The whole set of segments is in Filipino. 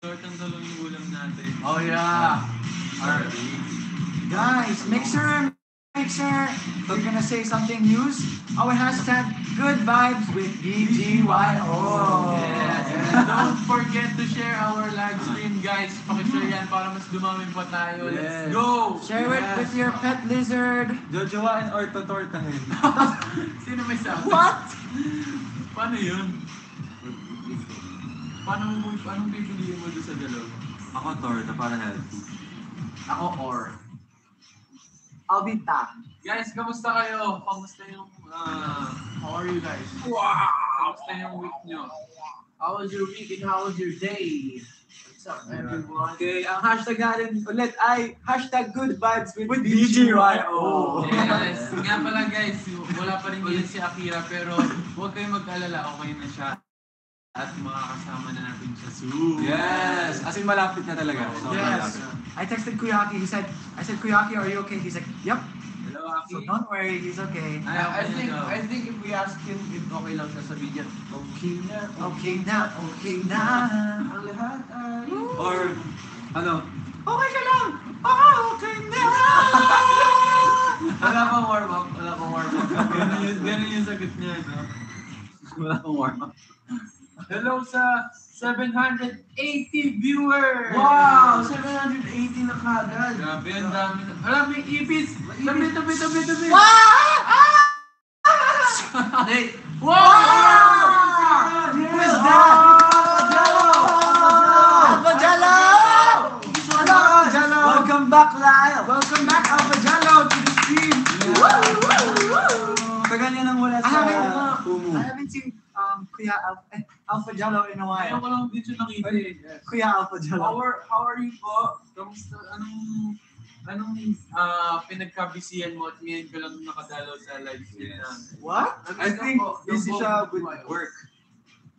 Short ang dalawang ulam natin. Oh yeah. Alright. Guys, make sure we're gonna say something news. Our hashtag good vibes with BGYO. Yes. And don't forget to share our live stream, guys. Pakishare yan para mas dumami pa tayo. Let's Yes. go! Share it with your pet lizard. Jojoain or totortahin. Sino may sabi? What? Paano yun? Anong pipiliin mo doon sa dalawa? Ako torta para healthy. Ako or. I'll be ta. Guys, kamusta kayo? Kamusta yung, How are you guys? kamusta yung week nyo? How was your week and how was your day? What's up, everyone? Okay, ang hashtag natin ulit ay hashtag good vibes with BGYO. Yes. Nga pala guys, wala pa rin yan si Akira pero huwag kayong mag-alala, okay na siya. At makakasama na natin siya soon. Yes! As in malapit na talaga. Sobrang Yes. malapit. I texted Kuyaki. I said, Kuyaki, are you okay? He's like, yep. Hello, So Aki. don't worry, he's okay. I think if we ask him if okay lang siya sabihin niya, okay na, Okay na, okay na. ang lahat ay... Or, ano, Okay ka lang! Okay na! Wala pang warm up, wala pang warm up. Ganun yung sagot niya, no? wala akong warm up. Hello sa 780 viewers! Wow! 780 na kagad. Grabe, ang dami na. Alam, may ipis! Tabi! Hey! Wow! Who is that? Alpha Jello! Alpha Jello! Welcome back, Lyle! Welcome back, Alpha Jello, to the stream! Tagal niya nang wala I sa haven't, Umu. I haven't seen Kuya Alpha Jello in a Ayaw while. ko lang din siya nakita eh. Kuya Alpha Jello. How are you po? Kamusta? Anong pinagkabisihan mo at ngayon ko lang nakadalaw sa live stream namin? What? I think busy siya with work.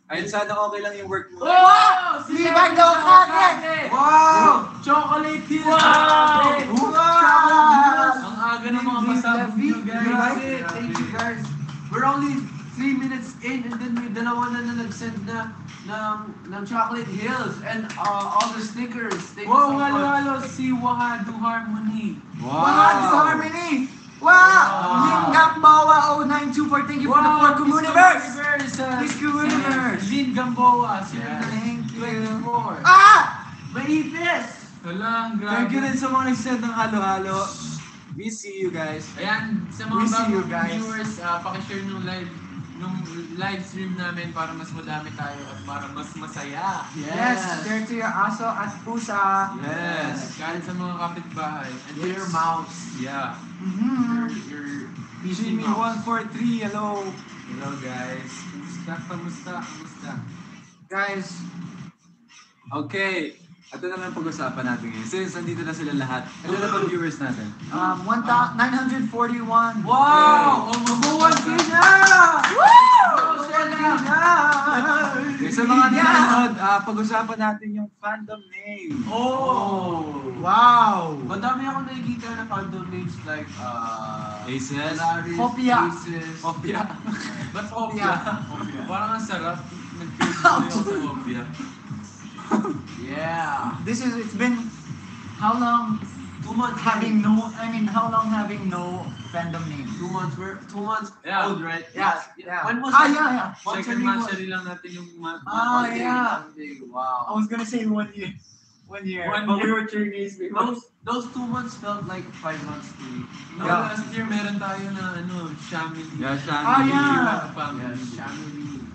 Ayun, sana okay lang yung work mo. Wow! Si Bagno Kake! Wow! Chocolate Hills! Wow! Ang aga ng mga pasabog nyo, guys. Thank you guys. We're only 3 minutes in and then may dalawa na nag-send na ng Chocolate Hills and all the stickers. Thank you Wow, so much. halo-halo si Wahado Harmony. Wow! Harmony! Wow! Lin Gamboa 0924, thank you for the 4 Communiverse! Miss Communiverse! Lin Gamboa. Thank you. 24. Ah! Maipis! Walang Thank you grabe. rin sa mga nag-send ng halo-halo. We see you guys. Ayan, sa We mga see you, bagong guys. viewers, pakishare nung live stream namin para mas madami tayo at para mas masaya. Yes, share to your aso at pusa. Yes. Kahit sa mga kapitbahay. And To your mouse. Yeah. Mhm. Your Jimmy 143, hello. Hello guys. Kamusta? Guys, Okay, ito naman pag-usapan natin ngayon. Since nandito na sila lahat, ito na ba viewers natin? 1,941. Wow! Almost 1K na! Okay, sa mga nanonood, pag-usapan natin yung fandom name. Oh! Wow! Madami ako nakikita na fandom names like Aces. Polaris, Kopya. Aces. Opia. Ba't Opia? Parang ang sarap. Nag-feel ko yung sa Opia. Yeah. It's been how long 2 months how long having no fandom name? 2 months. We're 2 months Yeah. old, right? Yeah. Yeah. When was Ah, it? yeah. Once Second every monthly lang natin yung Ah, Monday, yeah. Monday. I Wow. was gonna say 1 year. 1 year. One But we year. were Chinese before. Those 2 months felt like 5 months to me. No, Yeah. last year meron tayo na Xiaomi. Yeah, Shani. Ah, yeah. Yeah, Family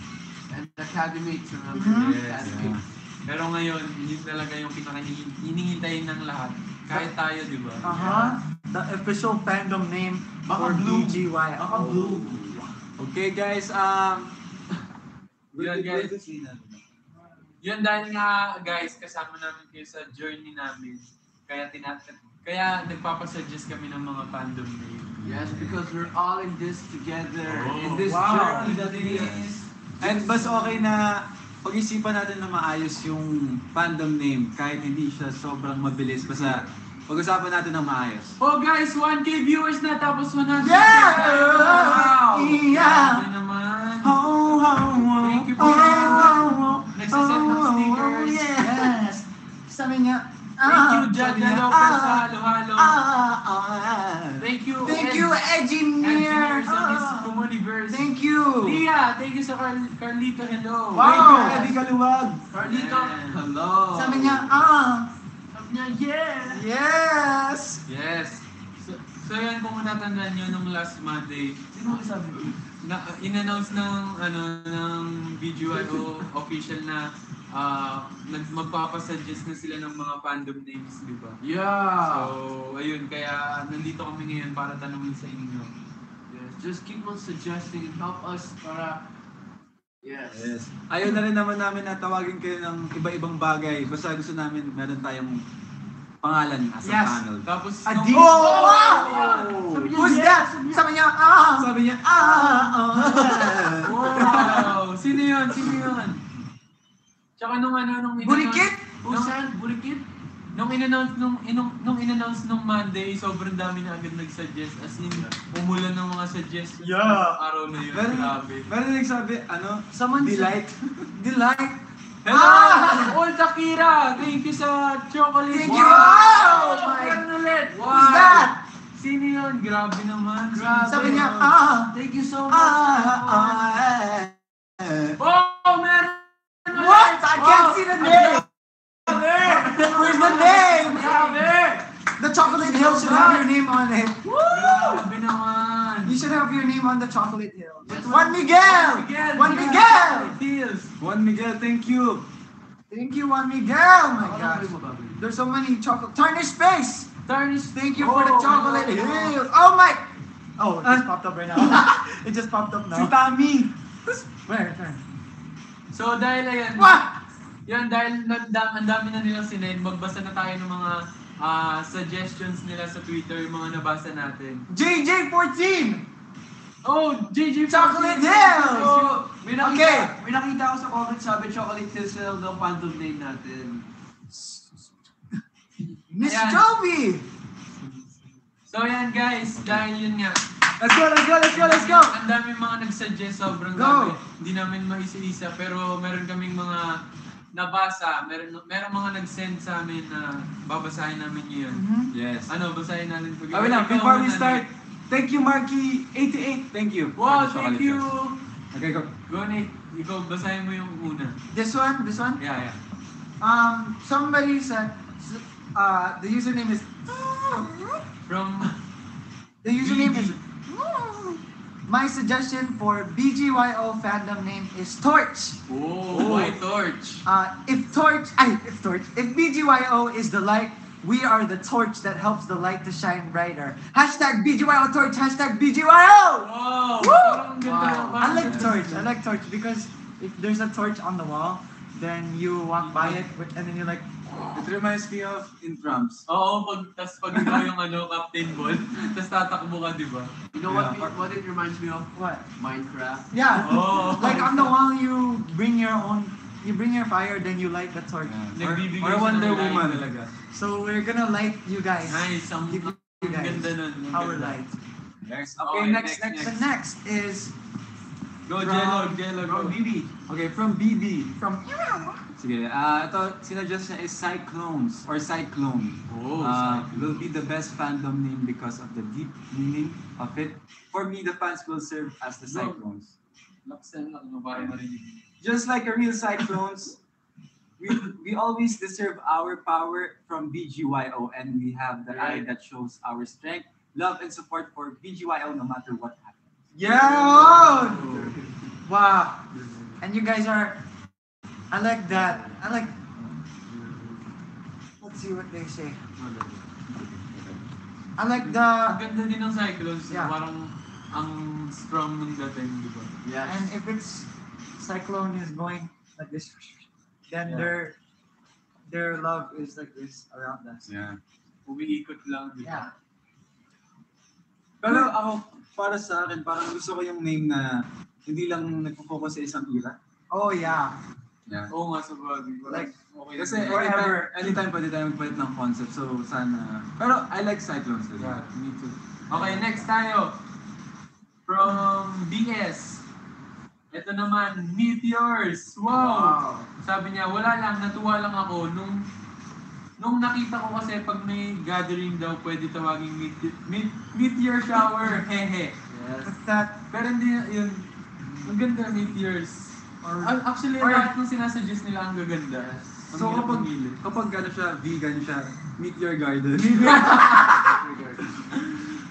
and Academics, remember? Mhm. Yes, Academics. Pero ngayon, yun talaga yung pinaka-hinihintay ng lahat. Kahit tayo, di ba? The official fandom name Baka for blue. BGY. Baka blue. Okay guys, Yan, guys. Yun dahil nga, guys, kasama namin kayo sa journey namin. Kaya nagpapasuggest kami ng mga fandom name. Yes, because we're all in this together. Oh, In this wow. journey that it is. and bas okay na pag-isipan natin na maayos yung fandom name kahit hindi siya sobrang mabilis. Basta pag-usapan natin ng maayos. Oh guys, 1K viewers na tapos 100. Yeah! Wow! Yeah! Grabe naman. Oh, Thank you po. Nagsasend ng stickers. Yes. niya, Thank you, Jaja Lopez sa halo-halo. Thank you, Thank you, Engineer. Engineer sa Miss Comuniverse. Thank you. Leah, thank you sa Carlito, hello. Wow. Thank you, Eddie Kaluwag. Carlito, hello. Sabi niya, Sabi niya, yeah. yes. Yes. So yan, kung natatandaan nyo nung last Monday, Sino ang sabi ko? in-announce ng BGYO official na magpapasuggest na sila ng mga fandom names, di ba? Yeah. So, ayun, kaya nandito kami ngayon para tanungin sa inyo. Yes, just keep on suggesting and help us para... Yes. Yes. Ayaw na rin naman namin na tawagin kayo ng iba-ibang bagay. Basta gusto namin meron tayong pangalan as a Yes. panel. Tapos, A nung- D. Sabi niya, Who's yes. that? Sabi niya, Sabi niya, Wow! Sino yun? Sino yun? Tsaka nung Bulikit? Busan, bulikit. Nung in-announce nung Monday, sobrang dami na agad nag-suggest. As in, umulan ng mga suggestions. Yeah. Ng araw na yun. Meron, Grabe. meron nagsabi, Someone delight. Delight. Hello! Old Akira! Thank you sa chocolate. Thank you. Wow! Oh my- Meron ulit. Wow! Who's that? Sino yun? Grabe naman. Grabe. Sabi niya, Thank you so much. Oh, meron! What? I can't see the name. Where's the name? Grabe! The Chocolate Hill should have your name on it. Grabe naman. You should have your name on the Chocolate Hill. Juan Miguel! Juan Miguel! Miguel! Deals. Juan Miguel, thank you. Thank you, Juan Miguel! Oh my gosh. There's so many chocolate. Tarnished Face! Tarnish. Thank you for the Chocolate Hill. Oh my! Oh, it just popped up right now. It just popped up Si now. Tommy. Where? So dahil ayan, What? yan dahil ang dami na nilang sinend, magbasa na tayo ng mga suggestions nila sa Twitter, yung mga nabasa natin. JJ14! Oh, JJ Chocolate Hills! Oh, May nakita, Okay. may nakita ako sa comment, sabi Chocolate Hills na lang fandom name natin. Miss Ayan. Joby! So yan guys, dahil yun nga. Let's go, let's go, let's go, let's go! Ang dami mga nag-suggest, sobrang Go. dami. Hindi namin maisa-isa, pero meron kaming mga nabasa, meron mga nag-send sa amin na babasahin namin yun. Yes. Ano, basahin natin pag Wait lang, Ikaw before we muna, start, Nick. thank you Marky88. Thank you. Wow, for the thank chocolate you! chips. Okay, go. Go Nick, ikaw basahin mo yung una. This one, this one? Yeah. Somebody said, the username is, From the username is, BG. my suggestion for BGYO fandom name is Torch. Oh, White Torch. If BGYO is the light, we are the torch that helps the light to shine brighter. Hashtag BGYO Torch, hashtag BGYO! Wow! Woo! Parang ganda Wow. naman. I like torch because if there's a torch on the wall, then you walk by it and then you're like, It reminds me of in drums. Oo, pag ikaw yung Captain Ball, tas tatakbo ka, di ba? You know what it reminds me of? what? Minecraft. Yeah. Oh. Like on the wall, you bring your fire, then you light the torch. Or, Nagbibigay or siya Wonder ng light Woman. talaga. So we're gonna light you guys. Nice, ang Give you guys ganda nun. ang our ganda. light. Next. Okay, Okay, next. The next is Go, From- Jello, Bro, go. BB. Okay, from BB. from Sige, ito, sinuggest niya is Cyclones or Cyclone. Oh, Will be the best fandom name because of the deep meaning of it. For me, the fans will serve as the Cyclones. Laksan lang, no, para marinig. Just like a real Cyclones, we always deserve our power from BGYO, and we have the eye that shows our strength, love, and support for BGYO no matter what happens. yeah. Wow. And you guys are. I like that. Let's see what they say. I like Ang the. ganda din ng Cyclones, Yeah. parang ang strong nung dating, di ba? Yes. And if it's cyclone is going like this, then Yeah. their love is like this around us. Yeah. Umiikot lang, di Yeah. ba? Pero ako, para sa akin, parang gusto ko yung name na hindi lang nagpo-focus sa isang era. Oh yeah. Yeah. Oo nga, sa bagay. Like, okay. Kasi Forever. anytime pwede tayo magpalit ng concept. So, sana. Pero I like Cyclones din. Yeah, me too. Okay, next tayo. From DS. Ito naman, Meteors. Wow! Sabi niya, wala lang, natuwa lang ako nung nung nakita ko kasi pag may gathering daw, pwede tawaging meteor shower, hehe. Yes. What's that? Pero hindi yun, ang ganda meteors. Actually, lahat ng sinasuggest nila ang gaganda. Ang So hirap kapag mamili. ano siya, vegan siya, meet your garden.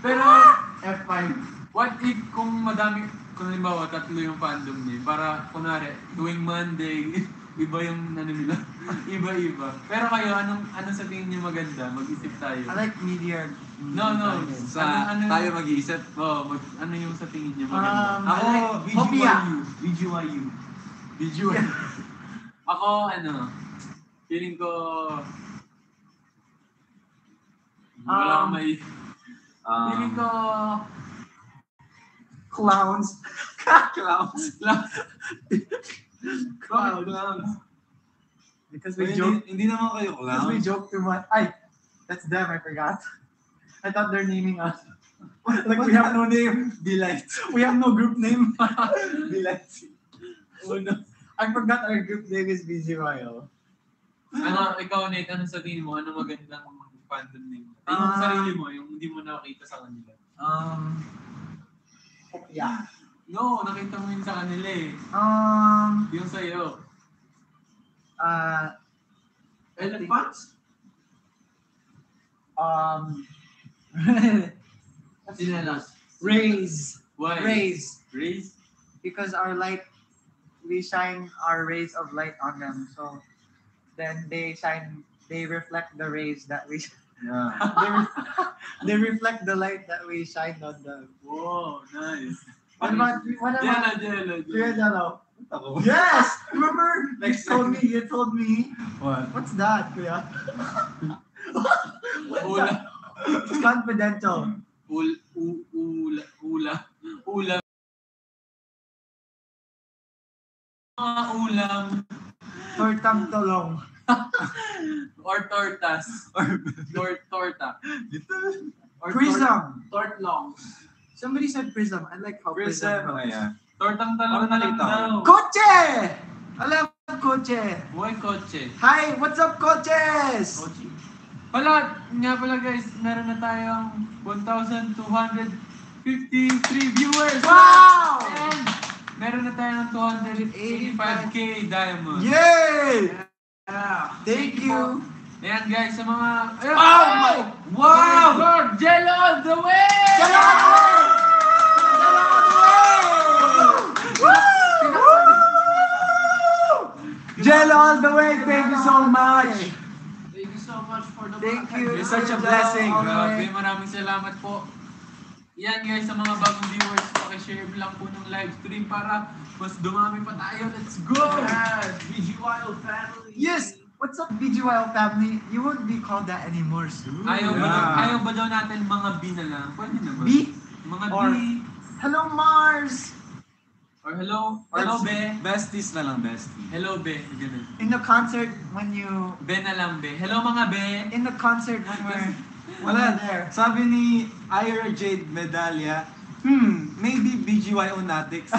Pero, F5. what if kung madami, kung halimbawa tatlo yung fandom niya, para kunwari, tuwing Monday, iba yung ano nila, iba-iba. Pero kayo, anong sa tingin niyo maganda? Mag-isip tayo. I like meteor. No. Tayo mag-iisip. Ano yung sa tingin niyo maganda? Ako, Hopia. BGYU. Visual. Ako, feeling ko, wala akong may, feeling ko, Clowns. Clowns. clowns. Because Uy, we joke. hindi naman kayo Because we clowns. joke too much. Ay, that's them. I forgot. I thought they're naming us. Like we have no name. Delight. We have no group name. Delight. I forgot our group name is BGYO. Ikaw, Nate, ano sa tingin mo? Ano magandang fandom name? Yung sarili mo, yung hindi mo nakita sa kanila. Yeah. No, nakita mo yun sa kanila eh. Yung sa'yo. Elephants? Sinelas. Rays. Why? Rays. Rays? Because our light, we shine our rays of light on them. So then they reflect the rays that we Yeah. they reflect the light that we shine on them. Wow, nice. What about Jello. Kuya Jello? Ako. Yes! Remember? Next You told me. What? What's that, Kuya? Ula. It's confidential. Ulam. Mga ulam. Tortang tolong. Or tortas. Or torta. Or Prism. Tort longs. Somebody said prism. I like how prism. Prism. Ayan. Tortang talong na lang Nakita ko. daw. Kotse! I love kotse. Buhay kotse. Hi, what's up, coaches? Nga pala guys, meron na tayong 1,253 viewers. Wow! And meron na tayong 285k diamonds. Yay! Yeah. Thank you. Ayan guys, sa mga... Ayun, Oh my! Wow! God, Jello all the way! Jello all the way! Jello all the way! Woo! Jello all the way! Thank you so much. Thank you so much for the Thank you. You're such a Jello blessing. all the Grabe, way. maraming salamat po. Yan guys, sa mga bagong viewers, pakishare lang po ng live stream para mas dumami pa tayo. Let's go! Yes, BGYO family. Yes! What's up, BGYO family? You won't be called that anymore soon. Ayaw Yeah. ba daw natin mga B na lang? Pwede naman. B? Mga Or- B. Hello, Mars! Or hello. Or Hello, Be. Besties na lang, bestie. Hello, Be. Ganun. In the concert, when you... Be na lang, Be. Hello, mga Be. In the concert, when we're Wala. there. Sabi ni Ira Jade Medallia, maybe BGYO Natix.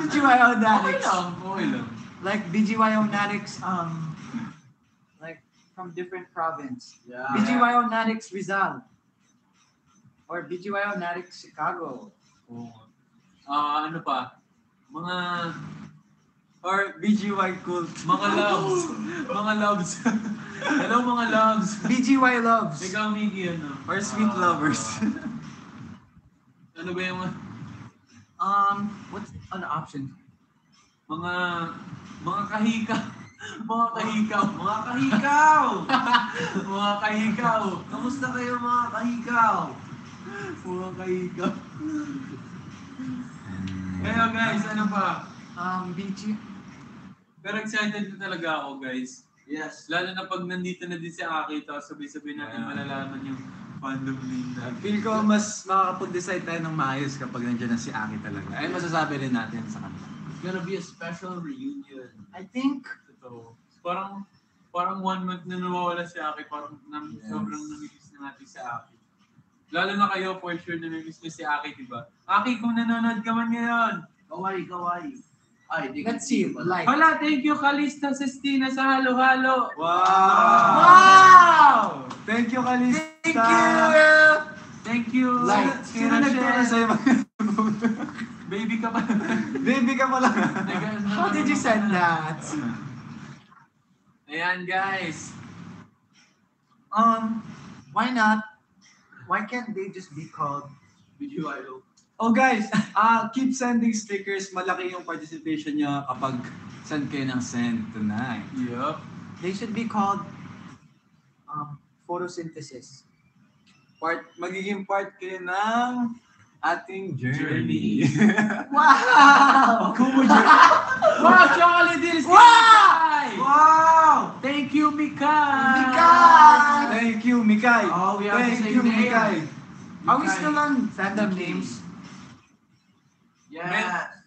BGYO Okay Natics. lang. Okay lang. Like BGYO Natics, like from different province. Yeah. BGYO Natics Rizal. Or BGYO Natics Chicago. Ano pa? Mga... Or BGY Cult. Mga loves. Mga loves. Hello, mga loves. BGY Loves. Ikaw, Miggy, ano? Or Sweet Lovers. Ano ba yung What's an option? mga kahika? Mga kahikaw. Mga kahikaw! Mga kahikaw. Kamusta kayo mga kahikaw? Mga kahikaw. Kaya guys, ano pa? BG. Pero excited na talaga ako guys. Yes. Lalo na pag nandito na din si Aki, tapos sabay-sabay natin malalaman yung fandom nila. Feel ko mas makakapag-decide tayo ng maayos kapag nandiyan na si Aki talaga. Ay masasabi rin natin sa kanila. It's gonna be a special reunion. I think Ito. Parang 1 month na nawawala si Aki, parang sobrang namimiss na natin si Aki. Lalo na kayo, for sure namimiss niyo si Aki, diba? Aki, kung nanonood ka man ngayon, Kawaii, kawaii. Ay, di Let's see. Like. Hala, thank you Kalista Sestina sa halo-halo. Wow! Thank you, Kalista. Thank you! Thank you. Like, Sino nagturo sa'yo? Baby ka pa. Baby ka pala. How did you send that? Ayan guys. Why not? Why can't they just be called? BGYO. Oh guys, keep sending stickers. Malaki yung participation niya kapag send kayo ng send tonight. Yup. They should be called photosynthesis. Magiging part kayo ng ating journey. Wow! Wow, chocolate deals. Wow! Wow! Thank you, Mikay. Mikay! Thank you, Mikay. Oh, we have the Thank same you, name. Mikay. Are we still on fandom names? Yes.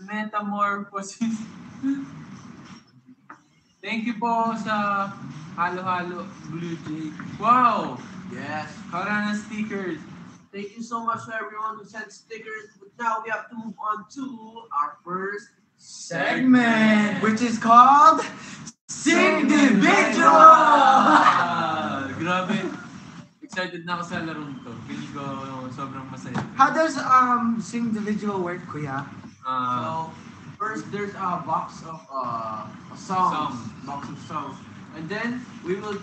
Metamorphosis. Thank you po sa halo-halo Blue Jay. Wow! Yes. Karana stickers. Thank you so much to everyone who sent stickers. But now we have to move on to our first Segment, which is called Sindividual! Grabe. Excited na ako sa larong to. Feeling ko sobrang masaya. How does Sindividual work, Kuya? So first there's a box of songs. Songs. Box of songs. And then we will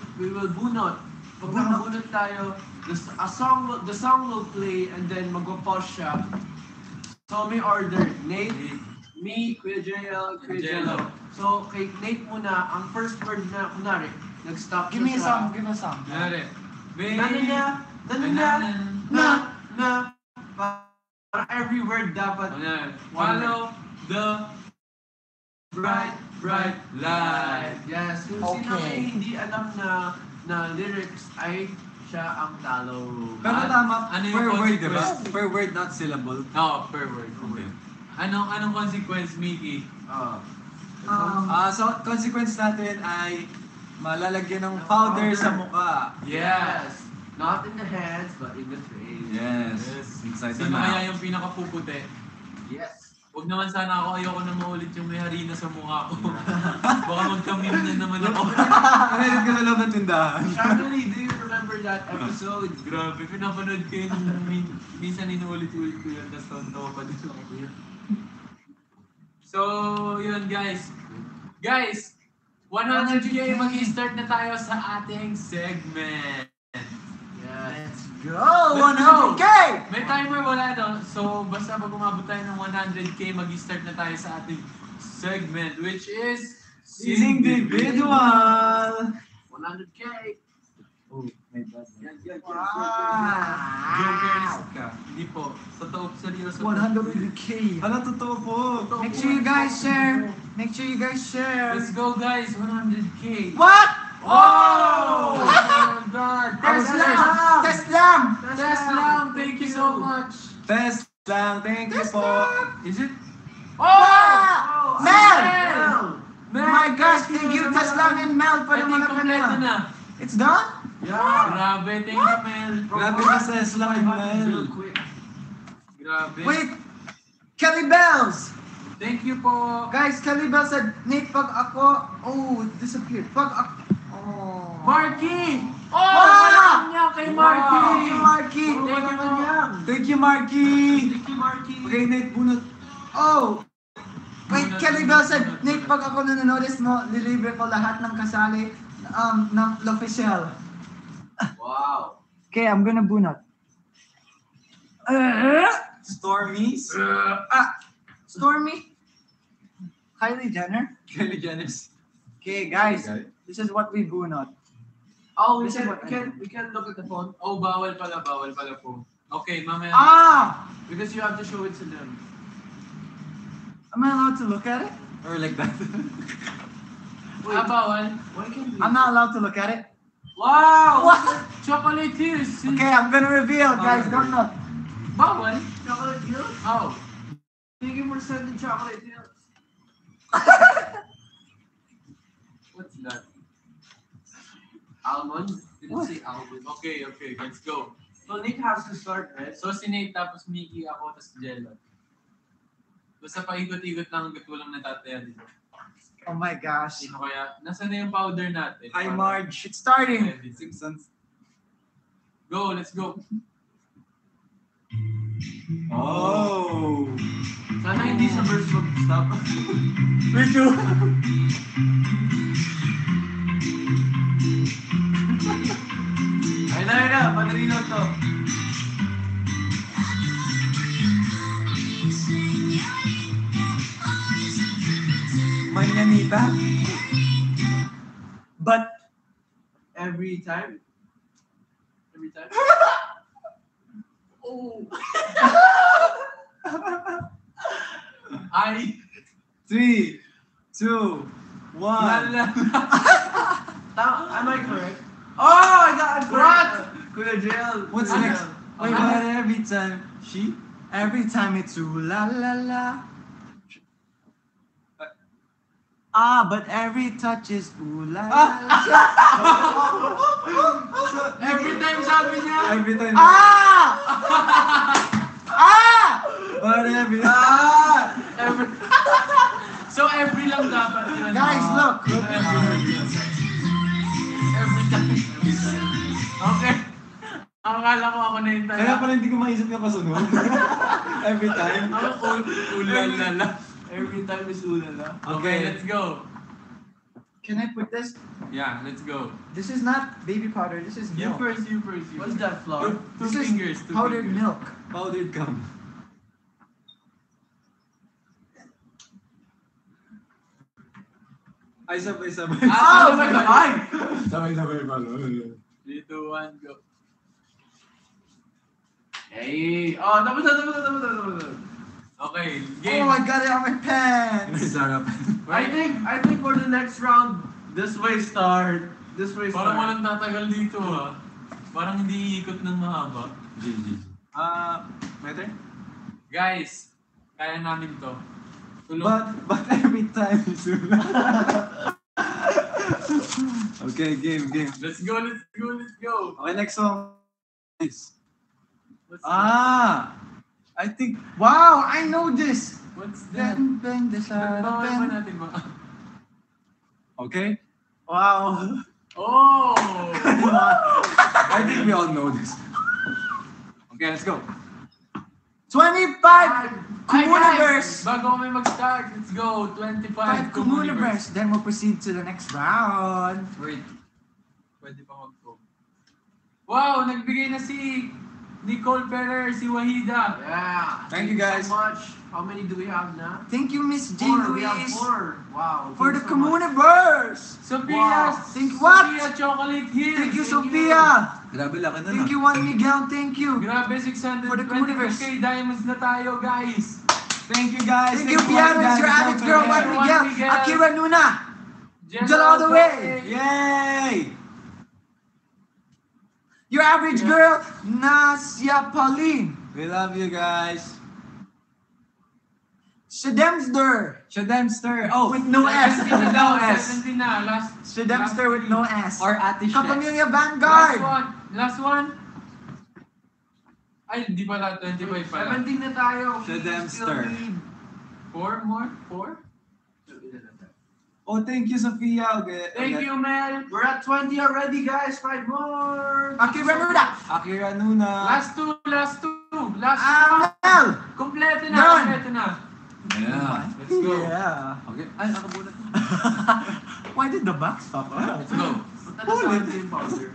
bunot. Pag nakabunot tayo, the song will play and then magpo-pause siya. So may order. Nate, me, Kuya JL, Kuya Jello. So kay Nate muna, ang first word na, kunwari, nag-stop Give me a siya song, give me a song. Nare. na. Para every word dapat. Follow the bright light. Yes, kung sino Okay. may hindi alam na lyrics ay siya ang talo. Pero tama, Ano yung per word, diba? consequence? Per word, not syllable. Oo, per word. Okay. Anong consequence, Mickey? So, consequence natin ay malalagyan ng powder sa mukha. Yes. Not in the hands, but in the face. Yes. Excited Sino na. kaya yung pinakapuputi? Yes. Huwag naman sana ako, ayoko na maulit yung may harina sa mukha ko. Baka magkamim na naman ako. Meron ka na lang ng tindahan. Shanley, do you remember that episode? Grabe, pinapanood ko yun. Minsan inuulit-ulit ko yun, tapos taon-taon pa din ako yun. So, yun guys. Guys, 100K mag-start na tayo sa ating segment. Yes. Go! Let's go! 100K! May timer wala no? So, basta pag umabot tayo ng 100K, mag-start na tayo sa ating segment, which is Individual! 100K. Oh, my bad. Jokers ka. Hindi po. Totoo, seryoso. 100K. Hala, totoo po. Make sure you guys share. Make sure you guys share. Let's go guys, 100K. What? Oh! Oh my God! Test Test lang! Test lang! Test lang! Thank you so much! Test lang, thank you Test po. lang! Is it? Oh! Mel! Mel! My gosh, thank you Test lang and Mel for I the think mga kompleto kanila. na. It's done? Yeah. Grabe, thank you Mel. Grabe ka sa lang, Mel. Real quick. Grabe. Wait! Kelly Bells! Thank you po. Guys, Kelly Bells said, Nate, pag ako... Oh, it disappeared. Pag ako... Oh. Marky! Oh! Wow! Wow! Niya kay Marky! Thank you, Marky! Thank you po. Thank you, Marky. Thank you, Marky. Okay, Nate, bunot. Oh! Wait, Kelly Bell said, Nate, pag ako nanonotice mo, lilibre ko lahat ng kasali ng L'Officiel. Wow. Okay, I'm gonna bunot. Stormies. Stormy? Kylie Jenner? Kylie Jenner. Okay, guys, this is what we bunot. Oh, we This is can, what we can look at the phone Oh, bawal pala po. Okay, mamaya. Ah! because you have to show it to them. Am I allowed to look at it? Or like that. Bawal. Why can't we? I'm not allowed to look at it. Wow! What? Chocolate hills! Okay, I'm gonna reveal, guys. Don't look. Bawal? Chocolate Hills? Oh. Thank you for sending Chocolate Hills. What's that? Almond? Didn't What? say almond. Okay, let's go. So Nick has to start, right? So si Nate, tapos Mickey, ako, tapos Jello. Basta paikot-ikot lang hanggat walang natataya dito. Oh my gosh. Sino kaya? Nasaan na yung powder natin? Hi, Para- Marge. It's starting. Simpsons. Go, let's go. Oh! Sana hindi sa verse mag-stop. Me too. Ayun na. Madali lang to. Mañanita. But Every time. Oh. Ay! 3, 2, 1. Lala! Am I correct? Oh, I got it correct. Kuya Jail. What's next? wait, but every time every time it's ooh la la la. But every touch is ooh la la la. Every time sabi niya! Every time. But every Every... So every lang dapat yun. guys, look. Every time. Okay. Akala ko ako na yung Kaya tala. pala hindi ko maisip yung kasunod. Every time. Ako ulalala. Every time is ulala. Okay, let's go. Can I put this? Yeah, let's go. This is not baby powder. This is You milk. first. What's that flour? Two This is fingers. Two powdered fingers. milk. Powdered gum. Ay, sabay-sabay. Ah, Sabay-sabay! Sabay-sabay pala. 3, 2, 1, go. Hey! Oh, tapos na. Okay, Oh, game. I got it on my pants. Sarap. I think for the next round, this way start. Parang walang tatagal dito ha. Parang hindi iikot ng mahaba. My turn? Guys, kaya namin to. Tulong. But every time it's Okay, game. Let's go. Okay, next song. Nice. What's I think Wow, I know this. What's that? Bang, bang, this Bawal ba natin ba? okay. Wow. Oh! I think we all know this. Okay, let's go. 25 Hi, Communiverse. guys! Bago kami mag-start, let's go. 25 5 Communiverse. Then we'll proceed to the next round. Wait. Pwede pa mag-go. Wow! Nagbigay na si Nicole Ferrer, si Wahida. Yeah. Thank you, guys. So much. How many do we have now? Thank you, Miss Jean 4. We have Louise, 4. Wow. for the thank you so much. Communiverse. Sophia! Wow. Think what? Sophia Chocolate Hills! Thank you, Sophia. Grabe, laki na Thank you, Juan Miguel. Thank you. Grabe, For the Communiverse. 622k diamonds na tayo, guys! Thank you, guys. Thank you, Piano. It's your addicts girl, Juan Miguel. Akira Nuna. Angel all the way. Yay! Your average girl, Nasia Pauline. We love you guys. Shademster. Shademster. Oh, With no S. 17 na daw, S. 17 na. Last Shademster with no S. Or Ate Shes. Kapamilya Last Vanguard. one. Last one. Ay, di pala. 25 pala. 17 na tayo. We Shademster. still need- 4 more? 4? Oh, thank you, Sophia. Okay. Thank you, Mel. We're at 20 already, guys. 5 more. Akira Nuna. Akira Nuna. Last two. Last Amel. two. Kompleto na. Done. Kompleto na. Yeah. Let's go. Yeah. Okay. Ay, nakabulat. Why did the back stop? Let's go. Punta na sa atin yung powder.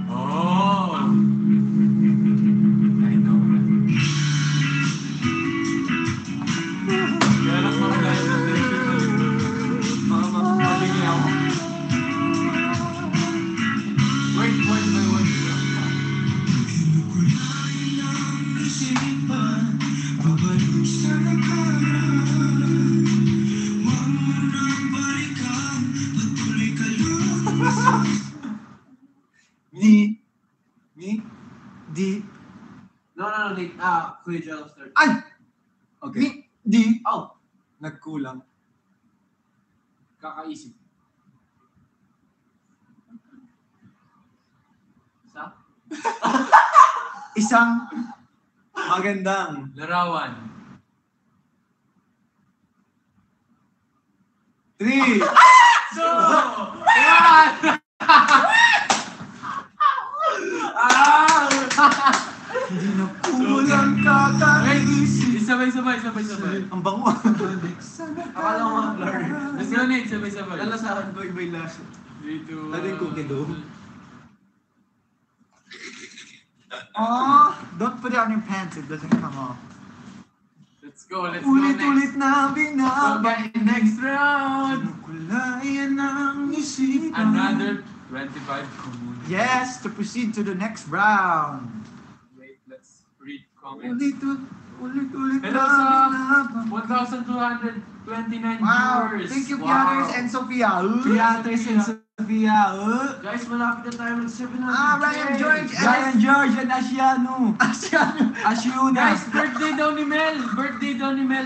Oh. I know. Kaya lang mga guys, attention na rin. Mabigyan ako. Wait, word by word. Me. D. No, Nate. Kuya Joel start. Ay! Okay. Mi. D. Oh, Nagkulang. Kakaisip. isa? Isang Magandang. Larawan. 3. So, one! Hindi na kulang kakaisip. Sabay. Ang bango. Akala ko nga blur. Let's go, Nate. Sabay. Lalasahan ko iba yung lasa. 3, 2, Ano yung cookie dough? Oh, don't put it on your pants. It doesn't come off. Let's go next. Ulit-ulit na So, binabalik. guys, next round! Kulayan ang isipan. Another 25 common. Yes, to proceed to the next round. Wait, let's read comments. Ulit-ulit Hello na sa binabalik. 1,229 Wow, viewers. thank you, Wow. Piatres and Sophia. Beatrice and Sophia. Guys, malapit na tayo ng 700K. Ryan George. Ryan George and Asiano. Asiuna. Guys, birthday daw ni Mel,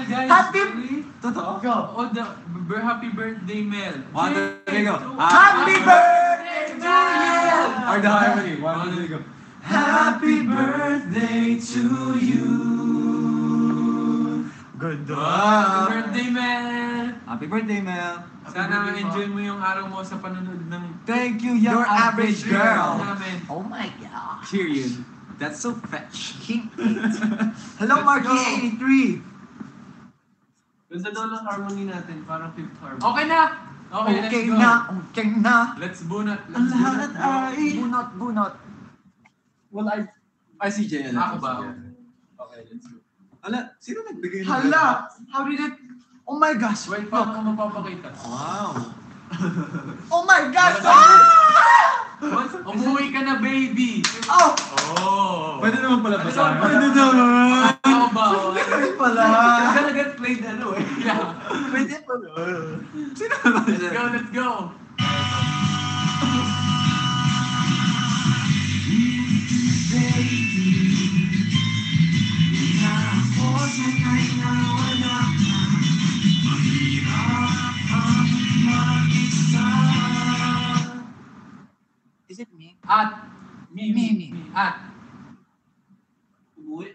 guys. Happy- Really? Totoo? Oh, happy birthday, Mel. One, two, go. Happy birthday to you. Or the harmony. One, two, go. Happy birthday to you. Ganda. Happy birthday, Mel. Happy birthday, Mel. Sana ma-enjoy mo yung araw mo sa panonood ng Thank you, young Your average girl. namin. Oh my god. Period. That's so fetch. King 8. Hello, Let's Marky go. 83. Doon sa doon ang harmony natin, parang fifth harmony. Okay na! Okay, let's Okay go. okay na. Let's bunot. Ang lahat ay... Bunot. Well, I see Jay. Ako ba? Okay, let's go. Ala, sino nagbigay ng Hala, how did it? Oh my gosh. Wait, paano ko mapapakita? Wow. Oh my gosh. Umuwi ka na, baby! Oh, Oh! Pwede naman pala basahin. Pwede naman. Ako ba? pwede pala. Talaga played ano eh. Yeah. Pwede pala. Sino naman? Let's go! Is it me? At me. At Umuwi.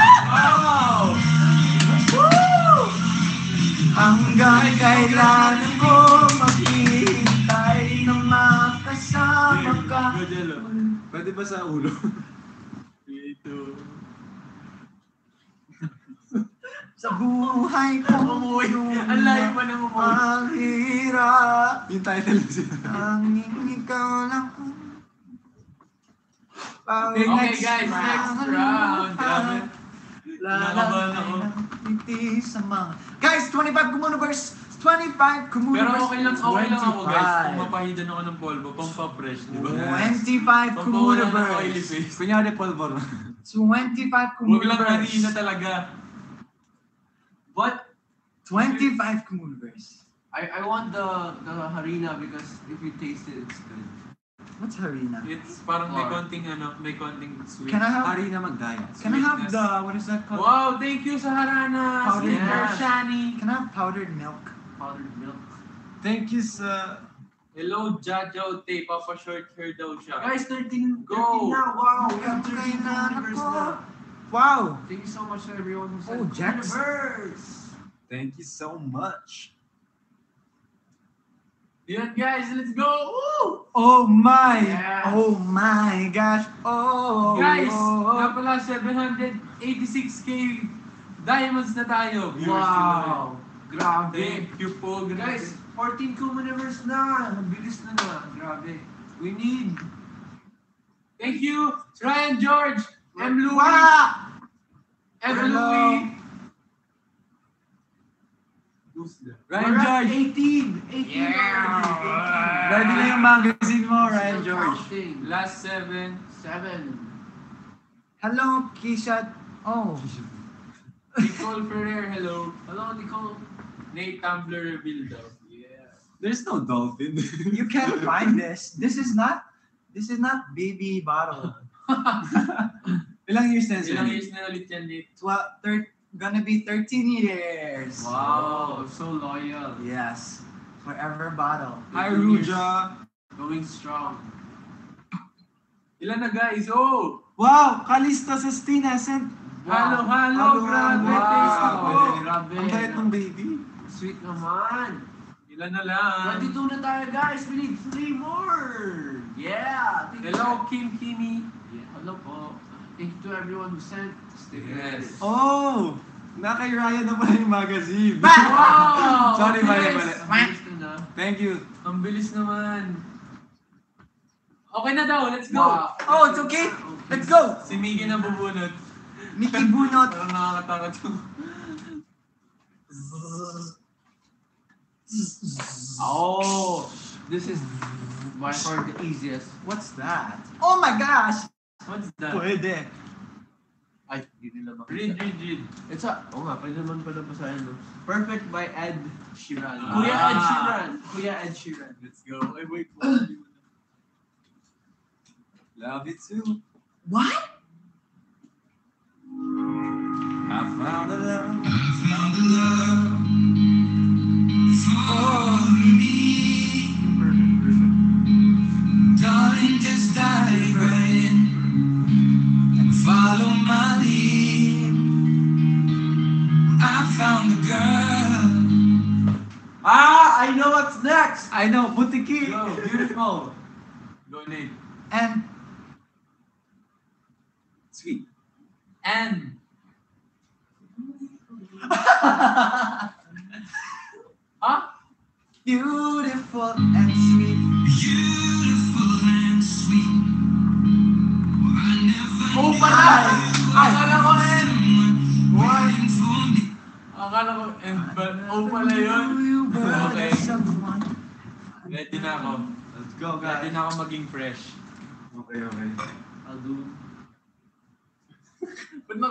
wow! Hanggang kailan ko maghihintay na makasama ka. Pwede ba sa ulo? Dito. Sa buhay ko. Umuwi. Ang layo pa nang umuwi. Ang hirap. Yung title na siya. Ang ikaw lang. Okay guys, next round. Grabe. Nakabahan ako. Hindi sa mga... Guys, 25 Communiverse! 25 Communiverse! Pero okay lang ako guys. Kung mapahidan ako ng polvo, pang-pa-fresh, di ba? 25 Pampawalan ng oily Communiverse! face. Kunyari, polvor. 25 Huwag lang harina Communiverse! talaga. But 25 Communiverse! I want the harina because if you taste it, it's good. What's harina? It's parang may konting sweet. Can I have... Harina magdaya. Can I have sweetness. the... What is that called? Wow, thank you sa Harana. Powdered milk. Shani. Can I have powdered milk? Powdered milk. Thank you sa... Hello, Jajo Tay. Papa short hair daw siya. Guys, 13 Go. na. Wow, we have 13 Kailangan universe ko. na. Wow! Thank you so much to everyone who said Oh, Jax. universe. Thank you so much. Yan guys, let's go! Woo! Oh my! Yes. Oh my gosh! Oh! Guys, oh. nga pala 786k diamonds na tayo. Wow. Grabe. Thank you po, Guys, 14 universe na. Mabilis na na. Grabe. We need... Thank you, Ryan George, M. Louie, Wow! M. Hello. Louie. Ryan We're at George. 18. 18 Yeah. Ready na yung magazine mo, Ryan George. Last 7. 7. Hello, Keisha. Oh. Nicole Ferrer, hello. Hello, Nicole. Nate Tumblr reveal daw. Yeah. There's no dolphin. You can't find this. This is not baby bottle. Ilang years na Ilang siya? years na ulit yan, Nate? Gonna be 13 years. Wow, so loyal. Yes. Forever bottle. Hi, Ruja. Going strong. Ilan na guys? Oh! Wow! Kalista Sestina sent... Halo, grabe. Wow. Thanks po. Grabe. Ang bait ng baby. Sweet naman. Ilan na lang? 22 na tayo guys. We need 3 more. Yeah. Thank you. Hello, Kimi. Yeah, hello po. Thank you to everyone who sent stickers. Yes. Oh! Na kay Ryan na pala yung magazine. Wow! Sorry, Ang mali. bilis. Ang bilis na na. Thank you. Ang bilis naman. Okay na daw, let's go. Wow. Oh, it's okay. Let's go. Si Miggy na bubunot. Mickey Bunot. Parang nakakatakot to. Oh, this is by far the easiest. What's that? Oh my gosh! What's that? Pwede. Ay, hindi nila Read. makita. It's a, nga, pwede naman pala basahin, no? Perfect by Ed Sheeran. Ah. Kuya Ed Sheeran. Kuya Ed Sheeran. Let's go. Ay, wait. What? Love it too. What? I found a love. Darling, just dive right in and follow my lead. I found a girl. Ah, I know what's next. I know, Butiki. Go, beautiful. Go, Nate. And Sweet. And. Huh? beautiful and sweet. Beautiful and sweet. Well, I never Oh, knew pala! you Akala ko M. were waiting for me. Akala ko M. Oh, pala yun. Okay. Someone. Ready na ako. Let's go, Ready guys. na ako maging fresh. Okay, okay. I'll do. Ba't na...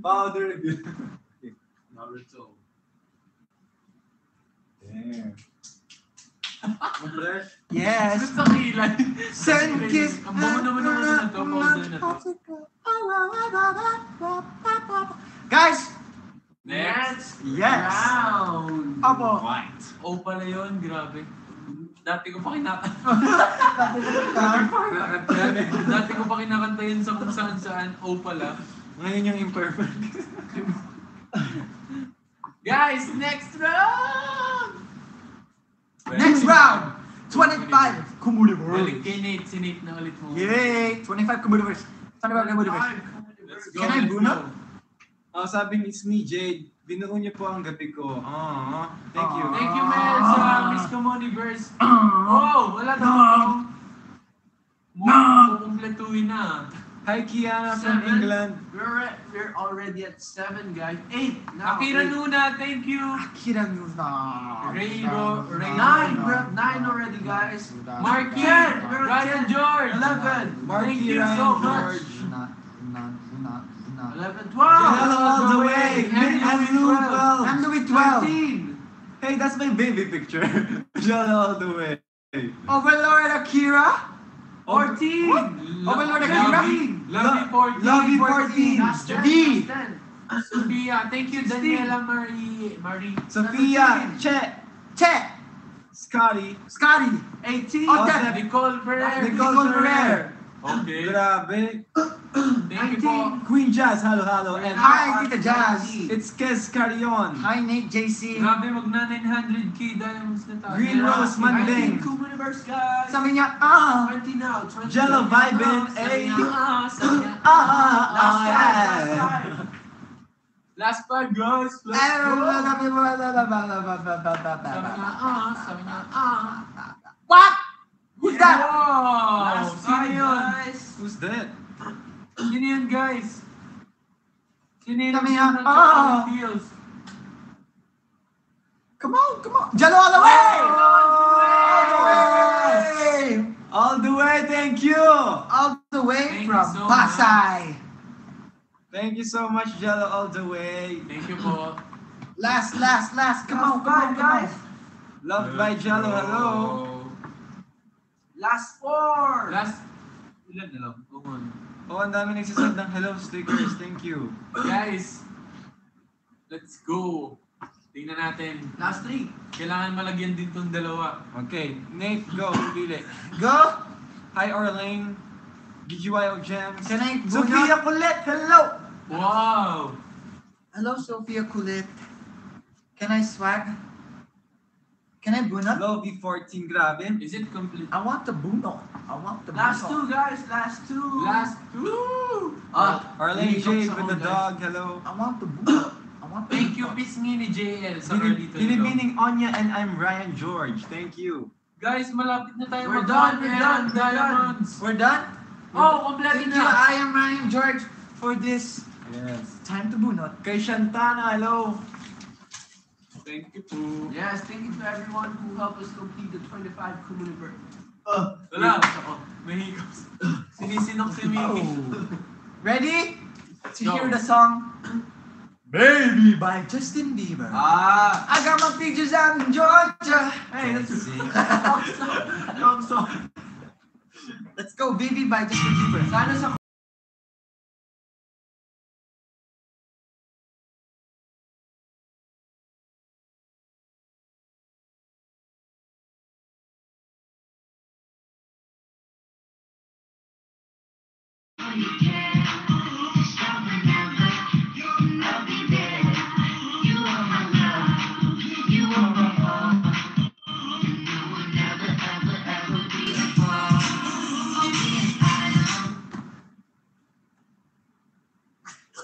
Powder. Naruto. Damn. Flash. Yes. Ba't sa kilay? Send kiss. Ang bango naman naman na to. Powder na to. Guys! Next. Yes! Round. Apo. Oh, pala yun. Grabe. Dati ko pa kinakanta. Dati ko pa kinakanta yun sa kung saan. Oh, pala. Ngayon yung imperfect. Guys, next round! Next round! 25 Balik Cumulivers. kay Nate. Si Nate na ulit mo. Yay! 25 Cumulivers. 25 Cumulivers. Let's go. Can I let's bunot? go. Oh, sabi ni It's me, Jade. Binuo niyo po ang gabi ko. Oh, thank you. Thank you, Mel, sa Miss Communiverse. Oh, wala daw. Kukumpletuhin na. Hi, Kiana from 7. England. We're already at 7, guys. 8 now. Akira 8. Nuna, thank you. Akira Nuna. Rayro, 9. We're at 9 already, guys. Marky, 10. We're at Ryan 10. George. 11. Thank you Ryan so much. George. 11, 12. Jello all the way. And And Louis 12. And Louis 12. 13. Hey, that's my baby picture. Jello all the way. Overlord Akira. 14. Overlord Lovey, Akira. Lovey 14. Lovey 14. Last 10. D. Last 10. Sophia, thank you, 16. Daniela Marie. Sophia, Che, Che. Scotty, Scotty. 18. Otep. Nicole Ferrer. Nicole Ferrer. Okay. grabe. Thank you po. Queen Jazz, hello. And Hi, Tita Jazz. it's Kes Carrion. Hi, Nate JC. Grabe, magna 900k diamonds na tayo. Green Rose Manding. 19 Universe, guys. Sabi niya, 20 now. 20. Jello Vibin, Sabi A. niya, sabi niya. Last five, guys. Let's go. Sabi niya, What? Who's that? Wow! Last Sino 5, yun? guys. Who's that? Sino yun, guys? Sino yun? Sabi niya, Ang feels? Come on. Jello all the way! All the way, thank you. All the way Thank you from so Pasay. Thank you so much, Jello, all the way. Thank you po. Last. Come on, guys. Loved by Jello, hello. Last 4. Last, ilan na lang? Kumon. Oh, ang dami nagsasend ng hello stickers, thank you. Guys, let's go. Tingnan natin. Last 3. Kailangan malagyan din tong dalawa. Okay, Nate, go, pili. Go. Hi, Orlane. BGYO Gems. Can I Sophia Colette, hello! Wow! Hello, Sophia Kulit. Can I swag? Can I bunot? Lovey 14, grabe. Is it complete? I want the bunot. I want the Last bunot. two, guys. Last two. Last two! Arlene Hindi J ko with the sa dog, hello. I want the bunot. I want the Thank you, bunot. Pisngi ni JL sa early to hello. Binibining Onya and I'm Ryan George. Thank you. Guys, malapit na tayo We're mag-1 done, we're million done, we're diamonds. We're done? Oh, kompleto Thank you, na. I am Ryan George for this Yes. time to bunot. Kay Shantana, hello. Thank you po. Yes, thank you to everyone who helped us complete the 25 community. Wala. May hiccups. Sinisinok si Mickey. Ready to Go. hear the song Baby by Justin Bieber. I got my pictures out in Georgia. Hey, Long song. let's go, Baby by Justin Bieber. Sana sa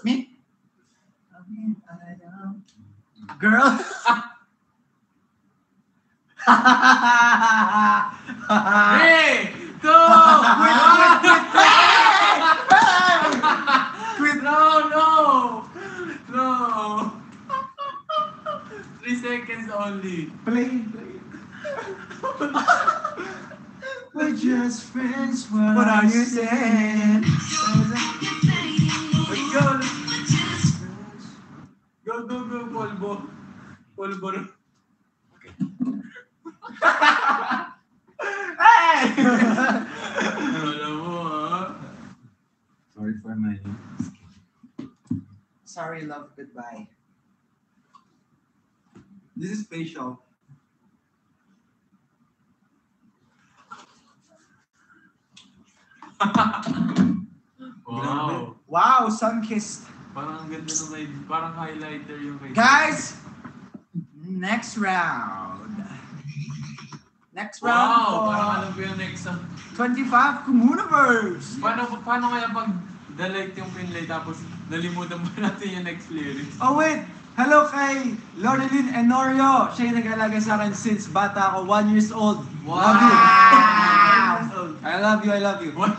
Me? Girl. Hey! Two! Quit. No, no! No! 3 seconds only. Play. We're just friends. What are you saying? Let's go! Go, go, go, polvo. Polvo. Hey! Alam mo, ha? Sorry for my... Sorry, love, goodbye. This is facial. Wow. Wow, sun-kissed. Parang ang ganda ng parang highlighter yung kay Guys, next round. Next round Wow! for Parang alam ko yung next song. 25 Communiverse. Paano kaya pag delete yung pinlay tapos nalimutan mo natin yung next lyrics? Oh wait! Hello kay Loreline Enorio. Siya yung nag-alaga sa akin since bata ako, 1 years old. Love you. I love you, I love you. What?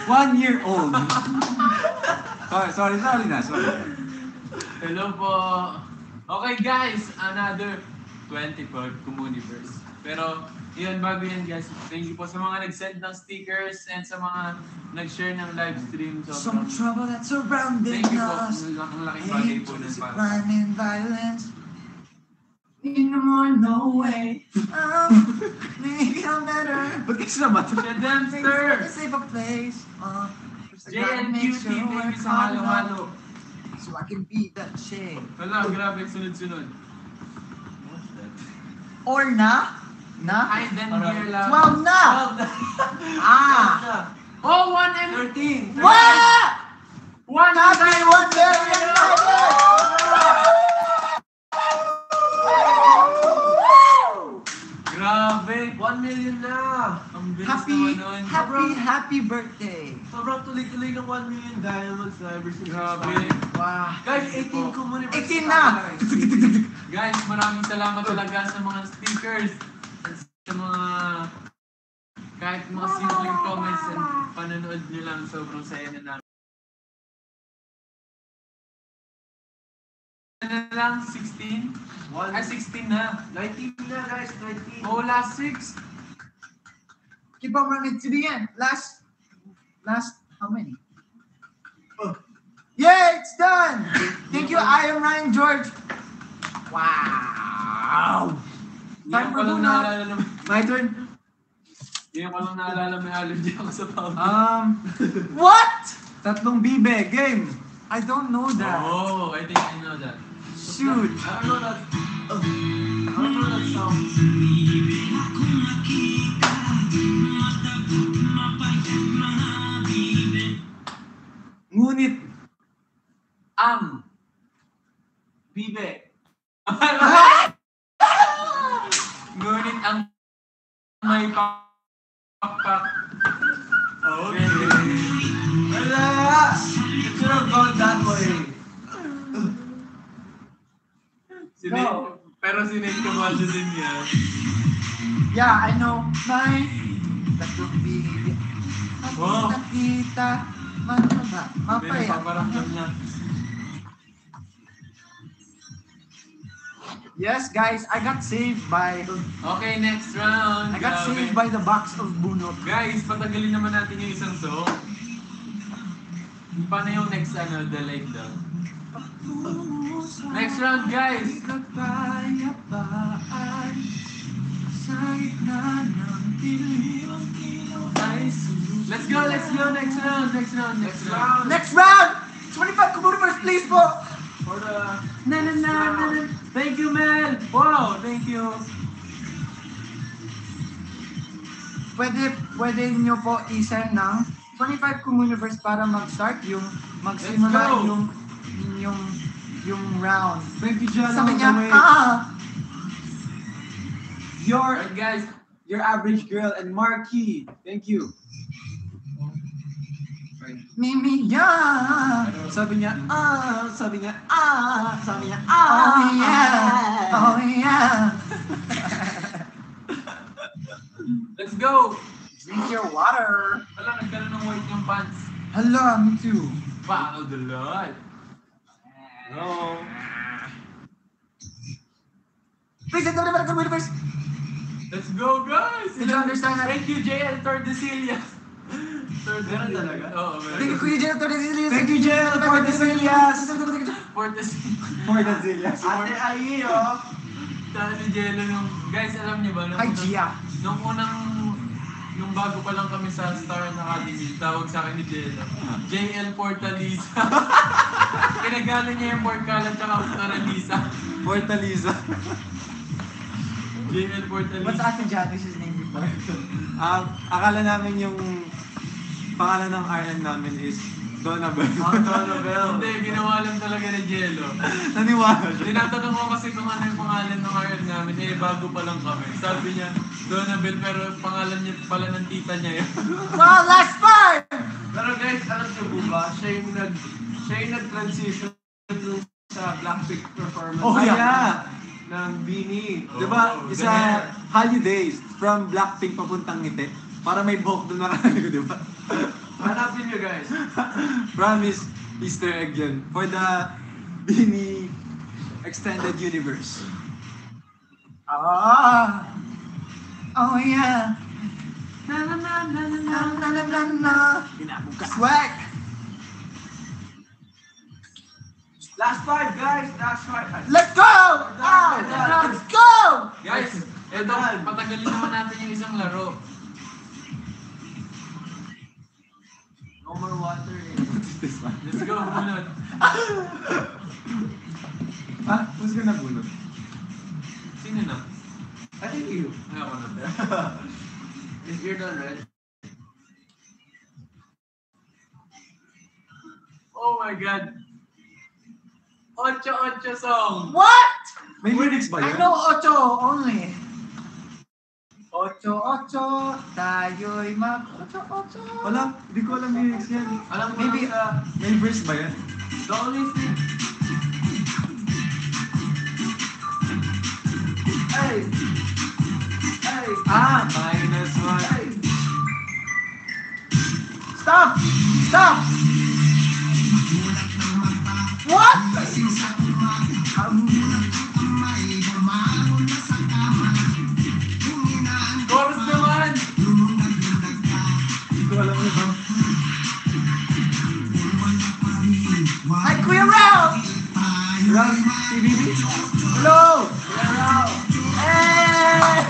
1 year old. sorry na. Hello po. Okay guys, another 24 Communiverse. Pero yun, bago yan guys, thank you po sa mga nag-send ng stickers and sa mga nag-share ng live stream. Some trouble that's surrounding Thank you po. us. Ang laking bagay po nun Hatred, para sa crime and violence. Anymore, no way. Make it better. Ba't kasi naman? The Dempster! Save a place. JNQT, thank you sa halo-halo. So I can be that shade. Wala, grabe, sunod-sunod. Or na? Na? I then hear lang. 12 na! Ah! Oh, 1 and 13! What? 1 Happy 1 million Grabe! 1 million na! Ang bilis naman nun. Happy birthday! Sobrang tuloy-tuloy ng 1 million diamonds na ever since. Grabe. Wow. Guys, 18 community. 18 na! Guys, maraming salamat talaga sa mga stickers. Sa mga kahit mga simpleng comments and panonood nyo lang, sobrang saya na namin. Ano na lang, 16? Ay, 16 na. 19 na guys, 19. Oh, last 6. Keep on running to the end. Last, how many? Yeah, it's done! Thank you, I am Ryan George. Wow! Time for ko lang Bunot. naalala na My turn. Ngayon ko lang naalala may allergy ako sa powder. What? Tatlong bibe, game. I don't know that. Oh, I think I know that. Shoot. I don't know that. I don't know that song. Ako makita, mata ko mapayat Bibe. Ngunit ang may pakpak. Okay. Wala! It should have gone that way. Pero si Nate Caballo din yan. Yeah, I know. My katubig. Wow. Nakita. Manaba. May Mapaya. napaparamdam na. Yes, guys, I got saved by... Okay, next round. I got Grabe. saved by the box of bunot. Guys, patagalin naman natin yung isang song. Paano yung next the like daw? Next round, guys. Nagpayapaan sa gitna ng dilim ang ilaw ay susunod. Let's go. Next round. Next round! 25 Kumurumers, please po! For the... Na. Thank you, Mel. Wow, thank you. Pwede nyo po isend ng 25 Kumurumers para mag-start magsimula Let's go. yung round. Thank you, John. Sabi on niya, the way. Alright, guys. Your average girl and Marquee. Thank you. Mimi, yeah! Sabi niya, sabi niya, Oh yeah! Oh yeah! Let's go. Drink your water! Wala, nagkaroon ng white yung pants. Hala, me too. Wow, the Lord. no. Please, ito naman ang first. Let's go, guys. Did you understand that? Thank you, JL Tordesillas. Meron talaga? Oo, Thank you, Kuya Jenna Tordesillas. Thank you, Jenna Tordesillas. Tordesillas. For the Zillas. Ate Ayi, oh. Saan si Jello nung... Guys, alam niyo ba? Hi, Gia. Nung bago pa lang kami sa Star Academy, tawag sa akin ni Jello. JL Portaliza. Pinagano niya yung Portcal at saka Portaliza. Fortaleza. JL Portaliza. What's Ate Janice's name before? Akala namin yung pangalan ng RM namin is Donabel. Donabel. Hindi, ginawa lang talaga ni Jello. Naniwala siya. Tinatanong ko kasi kung ano yung pangalan ng RM namin, bago pa lang kami. Sabi niya, Donabel, pero pangalan niya pala ng tita niya yun. Wow, last five! Pero guys, alam niyo po ba, siya yung nag-transition dun sa Blackpink performance. Oh, yeah. Ng Beanie. Diba, Oh, isa holidays from Blackpink papuntang Ngiti. Para may buhok doon nakakaligo, diba? Hanapin niyo guys. Promise, Easter egg yun. For the Beanie Extended Universe. Ah! Oh yeah! Na na na na na na. Na na na na! Pinabuka. Swag! Last five guys, last five. Let's go! Ah! Let's go! Guys, eto, patagalin naman natin yung isang laro. No more water eh. This one. Let's go, bunot. Who's gonna bunot? Sino na? I think you. Ay, ako na. If you're done, right? Oh my God. 8-8 song. What? May lyrics ba I yun? know ocho only. Ocho, tayo'y ocho. Wala, hindi ko alam lyrics yan. Alam mo Maybe- lang sa... May verse ba yan? The only thing... Hey! Hey! Minus one. Hey! Stop! Stop! What? Chorus naman. Hindi ko alam yun. Ay, Kuya Rao! Run, TVB? Hello! Kuya Rao! Hey!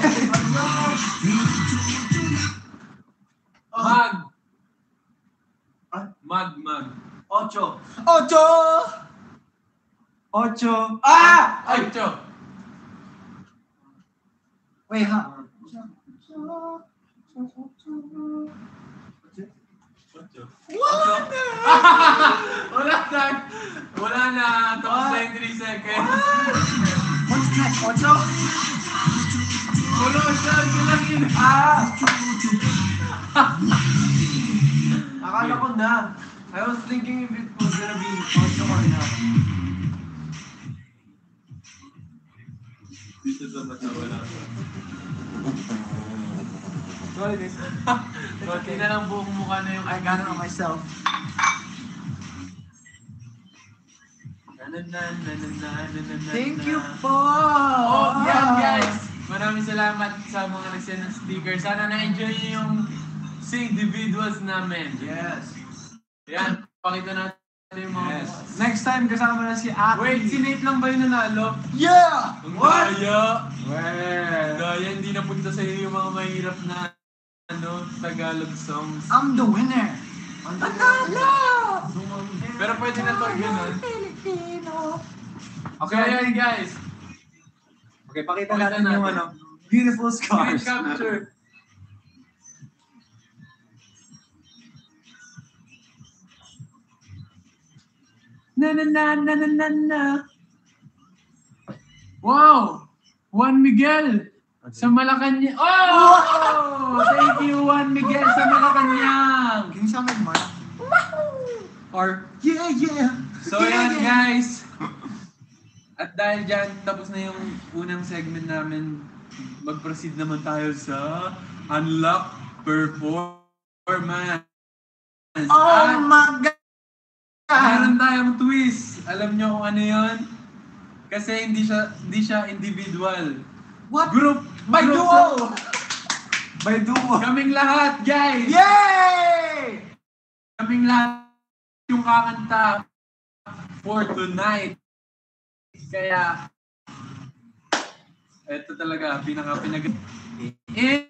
Mag. Ocho! Ocho! Ocho. Ah! Ay, Cho. Wait, ha? Wala na. Tapos na yung 3 seconds. Ocho? Puro saan ka lang yun. Akala ko na. I was thinking if it was gonna be 8 or na. Dito sa mata, wala. Sorry, miss. Konti na lang buong mukha na yung I got it on myself. Thank you po! Oh, yan guys! Maraming salamat sa mga nagsend ng sticker. Sana na-enjoy nyo yung individuals namin. Yes. Yan, pakita natin yung mga... Yes. Next time kasama na si Aki. Wait, si Nate lang ba yung nanalo? Yeah! Ang What? daya! Well, Daya, hindi napunta sa iyo yung mga mahirap na Tagalog songs. I'm the winner. Panalo! Pero pwede na to ganun. Filipino. Okay, ayan guys. Okay, pakita Pakita natin yung natin. beautiful Screen scars. capture. Na na na na na na na. Wow! Juan Miguel! Sa Malacanang. Oh! Thank you, Juan Miguel sa Malacanang! Can you sound like Mark? Or, yeah, yeah. So yeah, yan yeah. guys. At dahil dyan, tapos na yung unang segment namin. Mag-proceed naman tayo sa Unlock Performance. Oh At my God! meron tayong twist. Alam nyo kung ano yun? Kasi hindi siya individual. What? Group! By group duo! sa- By duo! Kaming lahat, guys! Yay! Kaming lahat yung kakanta for tonight. Kaya, eto talaga, pinag...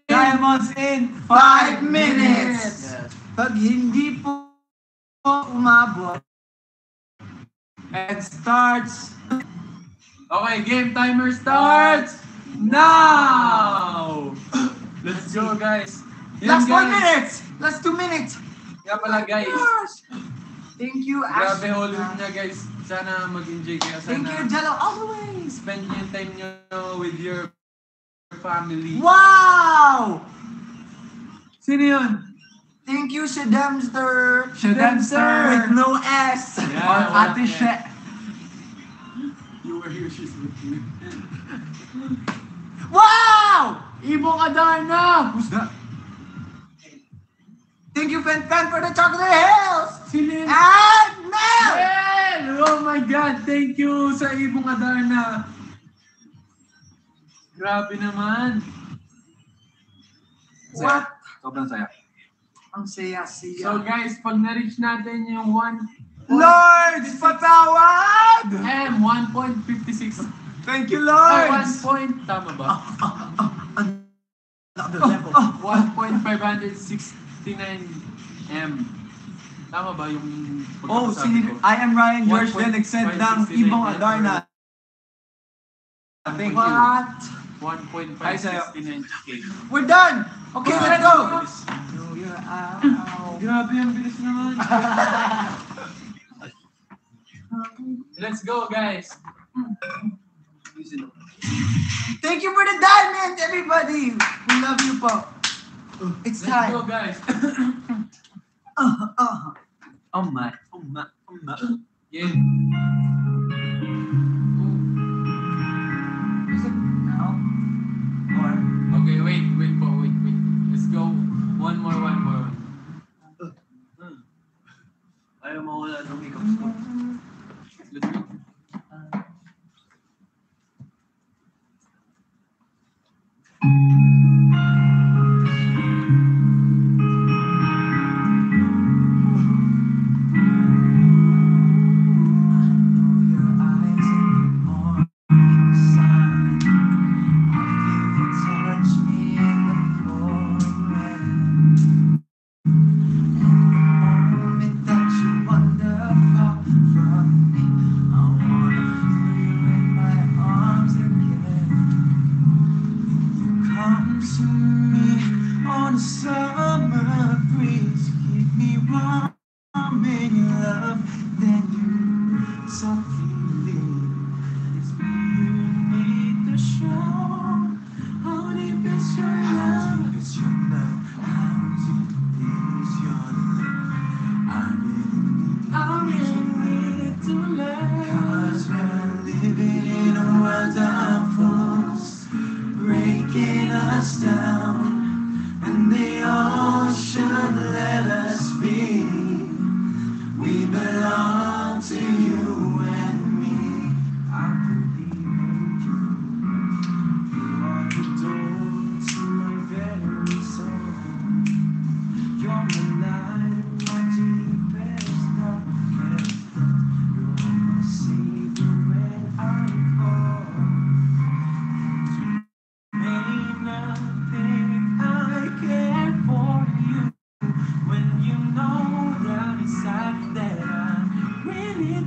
Diamonds in 5 minutes! Yes. Pag hindi po umabot, it starts. Okay, game timer starts now! Let's go, guys. Yan, Last 1 guys. minute! Last 2 minutes! Kaya pala, guys. Gosh. Thank you, Grabe, Ashton. Hollywood na, guys. Sana mag-enjoy kayo. Thank you, Sana Jello, always! spend yung time nyo with your family. Wow! Sino yun? Thank you, Shedemster. Shedemster. With no S. Yeah, Or wala Ate ka. She. You were here, she's with you. Wow! Ibong Adarna! Who's that? Thank you, Fen for the Chocolate Hills! Sino yun? And Mel! Well, oh my God! Thank you sa Ibong Adarna! Grabe naman! What? Sobrang saya. Ang saya-saya. So guys, pag na-reach natin yung 1 Lords, patawad! M, 1.56. Thank you, Ay, 1 Lords! point, tama ba? Another level. 1.569 M. Tama ba yung Oh, pagkakasabi ko? I am Ryan George din nag-send ng 1.569 Ibong Adarna. Thank you. What? Ay, sa'yo. 1.569K. We're done! Okay, let's go! Grabe, ang bilis naman. Let's go, guys. Thank you for the diamond, everybody! We love you po. It's Let's go, time. guys. Oh my, oh my, oh my. Yeah. Is it now? Or Okay, wait. Let's go. One more. Ayaw mawala ng hiccups ko. Let's go. your eyes in the morning sun. I feel you touch me in the pouring rain. And the moment that you wander far from me, I wanna feel you in my arms again. You come to me on a summer breeze, keep me warm in your love, then you so freely. It's you and me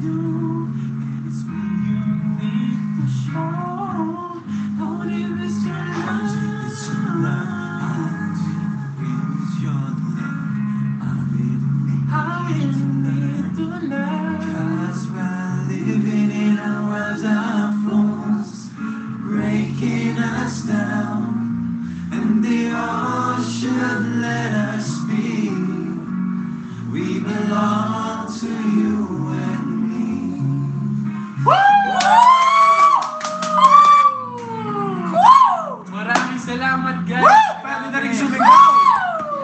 do. And it's me you need to show. Don't even start I really need to learn. 'Cause we're living in a world of fools, breaking us down, and they all should let us be. We belong to you and me. Maraming salamat, guys! Pwede na rin sumigaw!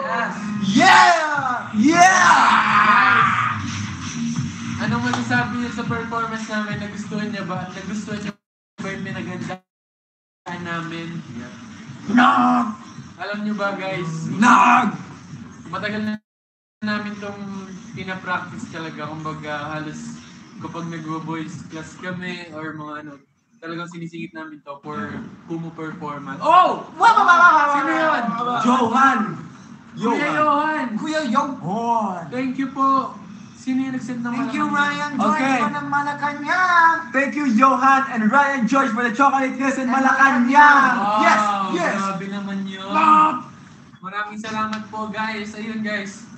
Yes! Yeah! Yeah! Guys! Anong masasabi niyo sa performance namin? Nagustuhan niya ba? Nagustuhan niyo ba yung pinagandaan namin? Nog! Alam niyo ba, guys? Nog! Matagal na namin tong pinapractice talaga. Kumbaga, halos kapag nag-voice class kami or mga ano, talagang sinisingit namin to for Kumu performance. Oh! Sino yun? Johan! Kuya Johan! Kuya Johan! Thank you po. Sino yung nag-send ng Thank you, Malacanang? Ryan George, Okay. for ng Malacanang. Thank you, Johan and Ryan George for the chocolate kiss in Malacanang! Wow! Yes! Yes! Grabe naman yun. Maraming salamat po, guys. Ayun, guys.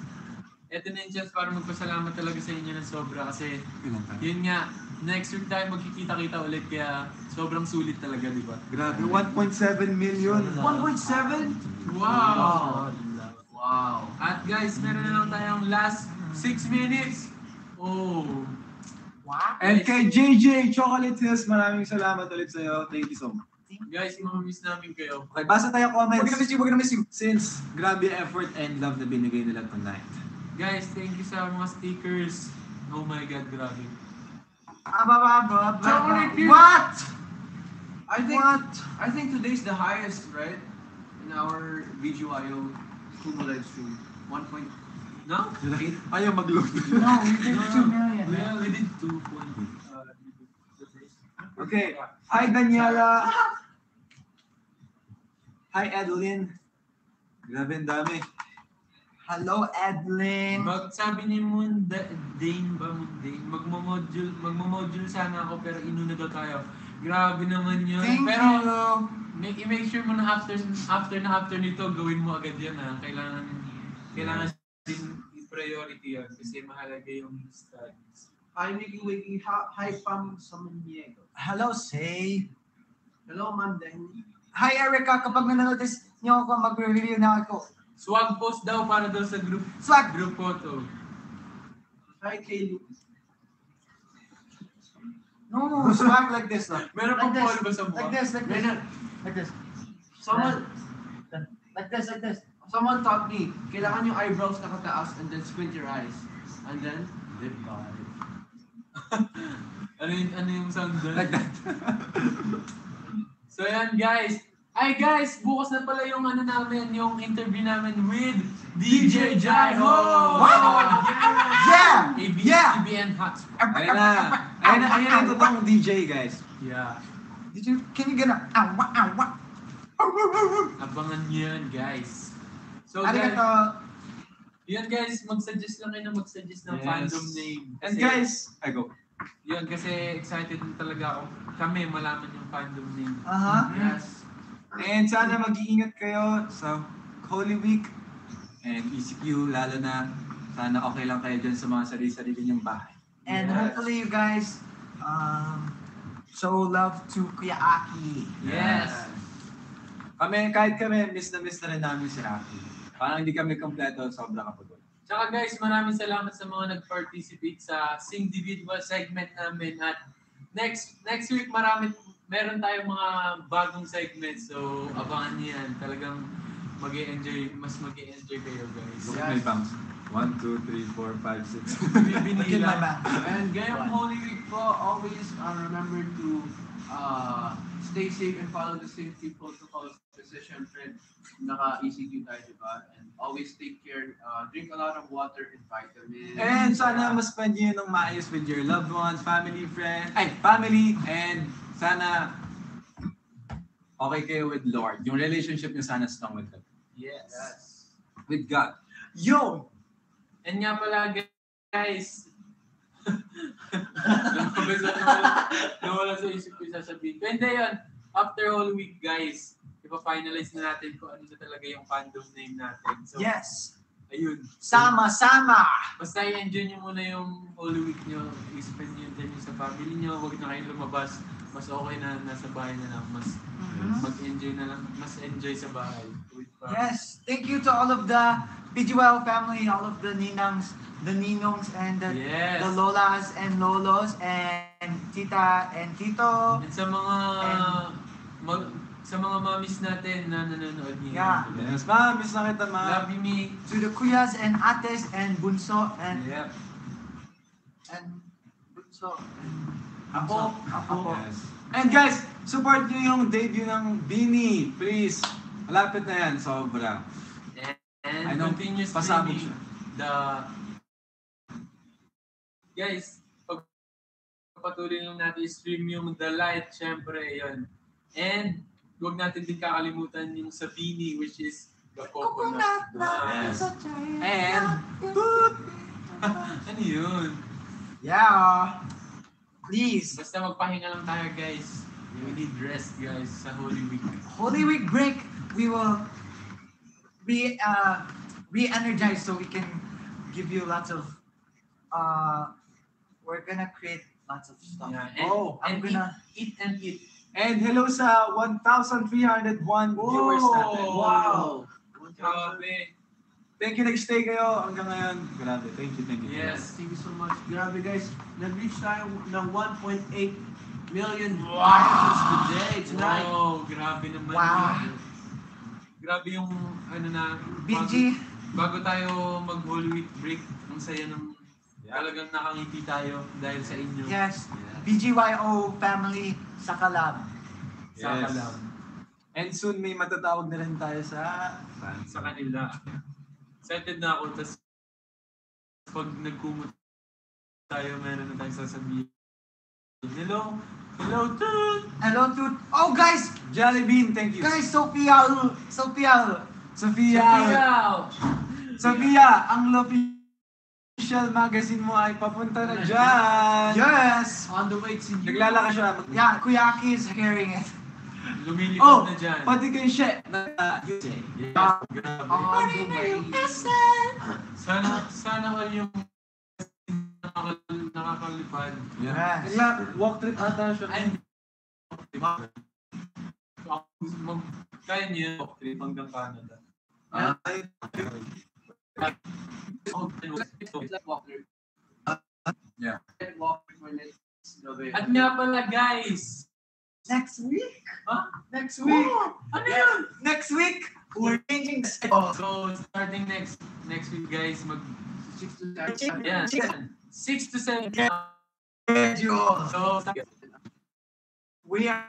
Ito na yung chance para magpasalamat talaga sa inyo ng sobra kasi yun nga, next week tayo magkikita-kita ulit kaya sobrang sulit talaga, di ba? Grabe, 1.7 million. 1.7? Wow! Wow. At guys, meron na lang tayong last 6 minutes. Oh. Wow. And kay JJ Chocolate Hills, maraming salamat ulit sa'yo. Thank you so much. Guys, mamamiss namin kayo. Okay, basa tayo comments. We're gonna miss you, we're gonna miss you. Since grabe effort and love na binigay nila tonight. Guys, thank you sa mga stickers. Oh my God, grabe. Chocolate Hills. What? I think today's the highest, right? In our VGYO Kumu live stream. 1. No? Ayaw mag-load. No, we did 2 million. We did 2 Okay. Hi, Daniela. Hi, Adeline. Grabe, ang dami. Hello, Edlin. Sabi ni Dane ba? Mundane? Magmo-module sana ako pero inuna daw tayo. Grabe naman yun. Thank pero you. i-make sure mo na after nito gawin mo agad yan ha. Kailangan din i-priority yan kasi mahalaga yung studies. Hi, Mickey Wiggy. Hi, Pam Samaniego. Hello, Say. Hello, Ma'am Denny. Hi, Erica. Kapag nanonotice niyo ako, mag-review na ako. Swag post daw para daw sa group Swag! photo. Hi, Kaylu. No, swag like this. Like Meron pang this. follow ba sa mukha? Like this, like this. Ganyan. Like this. Someone, Like this, like this. someone taught me, kailangan yung eyebrows nakataas and then squint your eyes. And then, lip vibe. Ano yung sound doon? Like that. So yan guys. Hi guys! Bukas na pala yung ano namin, yung interview namin with DJ Jaiho! Wow! Yeah! Yeah! ABS-CBN Hotspot. Ayun na. Ayun ang totoong DJ, guys. Yeah. Can you get a ow? Abangan nyo yan guys. So guys, Arigato. yan guys, mag-suggest lang kayo na mag-suggest ng Yes. fandom name. And guys, I go. Yun, kasi excited na talaga ako. Kami malaman yung fandom name. Uh-huh. Yes. And sana mag-iingat kayo sa Holy Week and ECQ, lalo na sana okay lang kayo dyan sa mga sarili-sarili niyong bahay. And Yes. hopefully you guys show love to Kuya Aki. Yes. Kahit kami, miss na rin namin si Aki. Parang hindi kami kompleto, sobrang kapagod. Tsaka guys, maraming salamat sa mga nag-participate sa individual segment namin at next week meron tayong mga bagong segments, so abangan niyo yan. Talagang mas mag-e-enjoy kayo guys. May bangs. 1, 2, 3, 4, 5, 6. Kill my back. And ngayong Holy Week po, always remember to stay safe and follow the safety protocols. Kasi syempre, naka-ECQ tayo, diba? And always take care, drink a lot of water and vitamins. And sana ma-spend nyo ng maayos with your loved ones, family, and sana okay kayo with Lord. Yung relationship nyo sana strong with God. Yes. With God. Yo! And nga pala guys, Nawala sa isip ko yung sasabihin. Pero hindi yun, after whole week guys, ipa-finalize na natin kung ano na talaga yung fandom name natin. So, Yes. ayun. Sama-sama. Basta i-enjoy nyo muna yung whole week nyo. I-spend nyo din yung sa family nyo. Huwag na kayong lumabas. Mas okay na nasa bahay na lang. Mas mag-enjoy na lang. Mas enjoy sa bahay. With family. Yes. Thank you to all of the BGYO family, all of the ninangs, the ninongs, and the, Yes. the lolas and lolos, and tita and tito. At sa mga sa mga mommies natin na nanonood ngayon. Yeah. Yes, ma'am. Miss na kita, ma'am. Love you, me. To the kuyas and ates and bunso and Yep. bunso. Apo. Apo. Yes. And guys, support nyo yung debut ng Bini. Please. Malapit na yan. Sobra. I And know, continue pasabog streaming Guys, patuloy lang natin i-stream yung The Light, syempre, yun. And huwag natin din kakalimutan yung sa Bini, which is the coconut. Yes. And, Ano yun? Yeah. Please. Basta magpahinga lang tayo, guys. We need rest, guys, sa Holy Week. Holy Week break, we will re-energize so we can give you lots of we're gonna create lots of stuff. Yeah. And, Oh, I'm and gonna- eat and eat. and hello sa 1,301 viewers natin. Wow. Grabe. Thank you, nag-stay kayo hanggang ngayon. Grabe, thank you. Yes. Thank you so much. Grabe guys, nag-reach tayo ng 1.8 million viewers today, tonight. Wow, grabe naman. Wow. yun. Grabe yung ano na BG, bago tayo mag Holy Week break, ang saya ng talagang nakangiti tayo dahil sa inyo. yes. BGYO family sa Kalab. Sa Yes. Kalab. And soon may matatawag na rin tayo sa Sa kanila. Excited na ako. Tapos pag nagkumot tayo, meron na tayong sasabihin. Hello? Hello, dude! Hello to oh guys, Jellybean, thank you. guys, Sophia. Sophia! Sophia! Ang official magazine mo ay papunta na dyan. Yes. On the way to you. Naglalaka siya. Yeah, Kuyaki is carrying it. Lumilipad Oh, na dyan. pati kay She. USA. Yes, Ah, grabe. On the way. Sana all yung nakakalipad. Yes. Kaya walk trip ata siya. Ay, kaya niya walk trip hanggang Canada. Ay, Yeah. At nga pala guys, Next week? Huh? Next week? ano yun? Next week, we're changing the schedule. So starting next week guys, 6 to 7. yeah, 6 to 7. Schedule. So We are